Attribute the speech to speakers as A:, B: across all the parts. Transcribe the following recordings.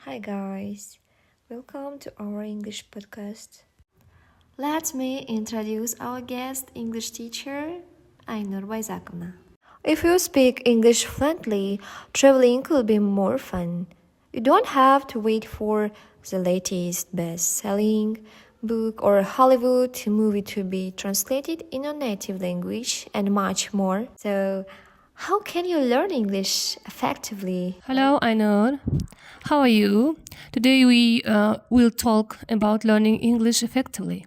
A: Hi guys, welcome to our English podcast. Let me introduce our guest English teacher, Aynur Bayzakovna. If you speak English fluently, traveling could be more fun. You don't have to wait for the latest best-selling book or Hollywood movie to be translated in your native language and much more. So, how can you learn English effectively?
B: Hello, Ainur. How are you? Today we will talk about learning English effectively.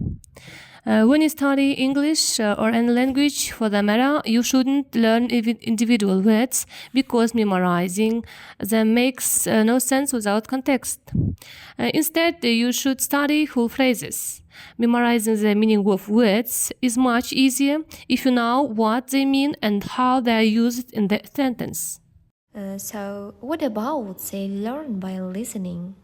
B: When you study English or any language for the matter, you shouldn't learn individual words because memorizing them makes no sense without context. Instead, you should study whole phrases. Memorizing the meaning of words is much easier if you know what they mean and how they are used in the sentence.
A: So, what about they learn by listening?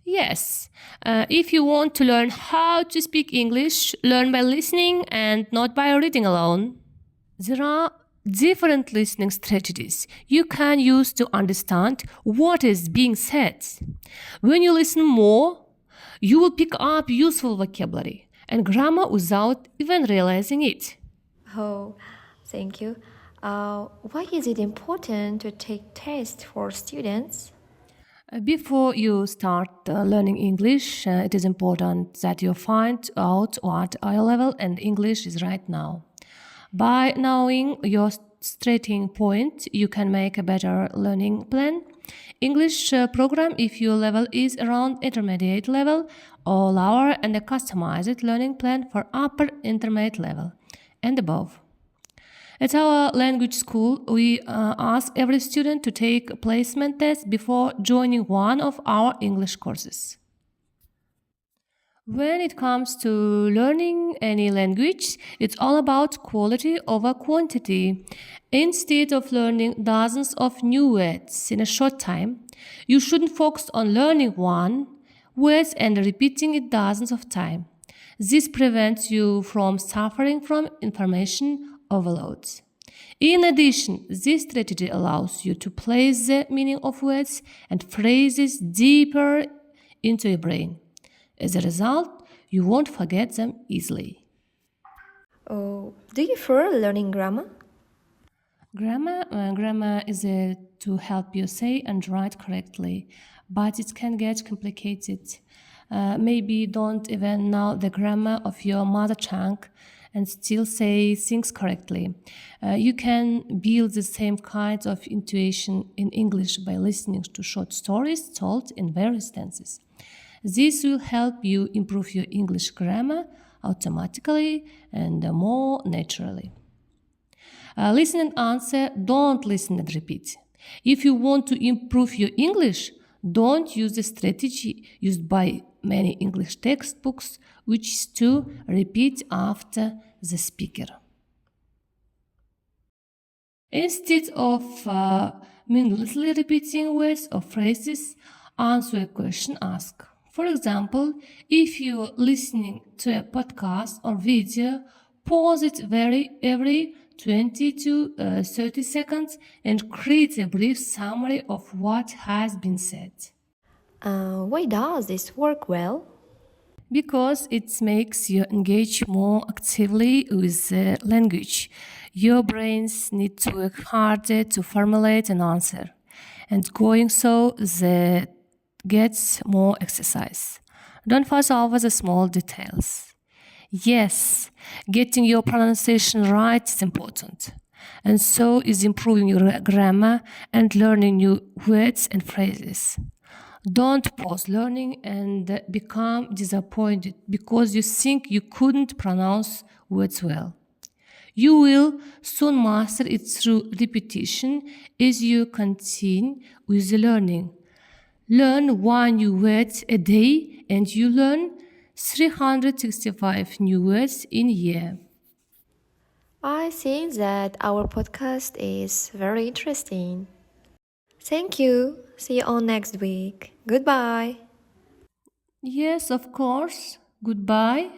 B: Yes, if you want to learn how to speak English, learn by listening and not by reading alone. There are different listening strategies you can use to understand what is being said. When you listen more, you will pick up useful vocabulary and grammar without even realizing it.
A: Oh, thank you. Why is it important to take tests for students?
B: Before you start learning English, it is important that you find out what your level in English is right now. By knowing your starting point, you can make a better learning plan. English program if your level is around intermediate level or lower, and a customized learning plan for upper intermediate level and above. At our language school, we ask every student to take a placement test before joining one of our English courses. When it comes to learning any language, it's all about quality over quantity. Instead of learning dozens of new words in a short time, you shouldn't focus on learning one word and repeating it dozens of times. This prevents you from suffering from information overload. In addition, this strategy allows you to place the meaning of words and phrases deeper into your brain. As a result, you won't forget them easily.
A: Oh, do you prefer learning grammar?
B: Grammar is to help you say and write correctly, but it can get complicated. Maybe you don't even know the grammar of your mother tongue and still say things correctly. You can build the same kind of intuition in English by listening to short stories told in various tenses. This will help you improve your English grammar automatically and more naturally. Listen and answer, don't listen and repeat. If you want to improve your English, don't use the strategy used by many English textbooks, which is to repeat after the speaker. Instead of mindlessly repeating words or phrases, answer a question asked. For example, if you're listening to a podcast or video, pause it every 20 to 30 seconds and create a brief summary of what has been said.
A: Why does this work well?
B: Because it makes you engage more actively with the language. Your brains need to work harder to formulate an answer, and going so that gets more exercise. Don't fuss over the small details. Yes, getting your pronunciation right is important, and so is improving your grammar and learning new words and phrases. Don't pause learning and become disappointed because you think you couldn't pronounce words well. You will soon master it through repetition as you continue with the learning. Learn one new word a day and you learn 365 new words in a year.
A: I think that our podcast is very interesting. Thank you. See you all next week. Goodbye.
B: Yes, of course. Goodbye.